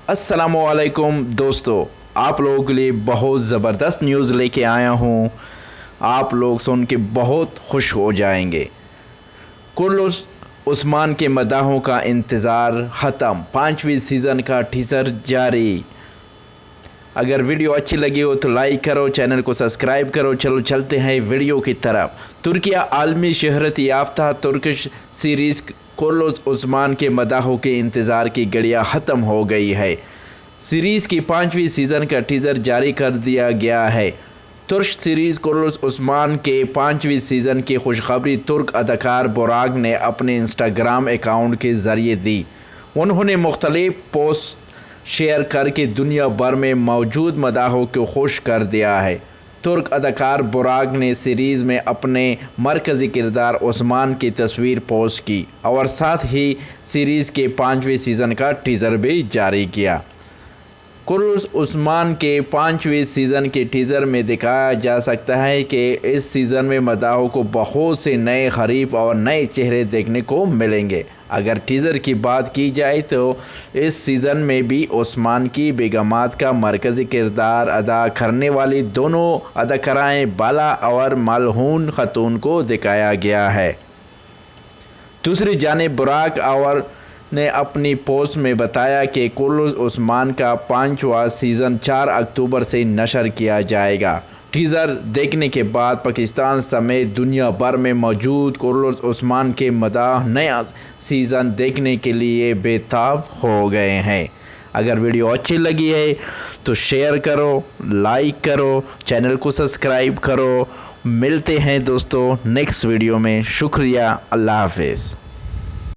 अस्सलामुअलैकुम दोस्तों, आप लोगों के लिए बहुत ज़बरदस्त न्यूज़ लेके आया हूँ। आप लोग सुन के बहुत खुश हो जाएंगे। कुर्लुस उस्मान के मदाहों का इंतज़ार ख़त्म, 5वीं सीज़न का टीज़र जारी। अगर वीडियो अच्छी लगी हो तो लाइक करो, चैनल को सब्सक्राइब करो। चलो चलते हैं वीडियो की तरफ। तुर्किया आलमी शहरत याफ्ता तुर्किश सीरीज़ कुर्लुस उस्मान के मदाहों के इंतज़ार की घड़ियाँ ख़त्म हो गई है। सीरीज़ की 5वीं सीज़न का टीज़र जारी कर दिया गया है। तुर्क सीरीज़ कुर्लुस उस्मान के 5वीं सीज़न की खुशखबरी तुर्क अदाकार बुराक ने अपने इंस्टाग्राम अकाउंट के ज़रिए दी। उन्होंने मुख्तलिफ पोस्ट शेयर करके दुनिया भर में मौजूद मदाहों को खुश कर दिया है। तुर्क अदाकार बुराक ने सीरीज़ में अपने मरकज़ी किरदार उस्मान की तस्वीर पोस्ट की और साथ ही सीरीज़ के 5वीं सीज़न का टीज़र भी जारी किया। कुर्लुस उस्मान के 5वीं सीज़न के टीज़र में दिखाया जा सकता है कि इस सीज़न में मदाहों को बहुत से नए हरीफ और नए चेहरे देखने को मिलेंगे। अगर टीज़र की बात की जाए तो इस सीज़न में भी उस्मान की बेगमात का मरकज़ी किरदार अदा करने वाली दोनों अदाकाराएँ बाला और मलहून खातून को दिखाया गया है। दूसरी जानिब बुराक और ने अपनी पोस्ट में बताया कि कुर्लुस उस्मान का 5वां सीज़न 4 अक्टूबर से नशर किया जाएगा। टीज़र देखने के बाद पाकिस्तान समेत दुनिया भर में मौजूद कुर्लुस उस्मान के मदाह नया सीज़न देखने के लिए बेताब हो गए हैं। अगर वीडियो अच्छी लगी है तो शेयर करो, लाइक करो, चैनल को सब्सक्राइब करो। मिलते हैं दोस्तों नेक्स्ट वीडियो में। शुक्रिया, अल्लाह हाफ़िज़।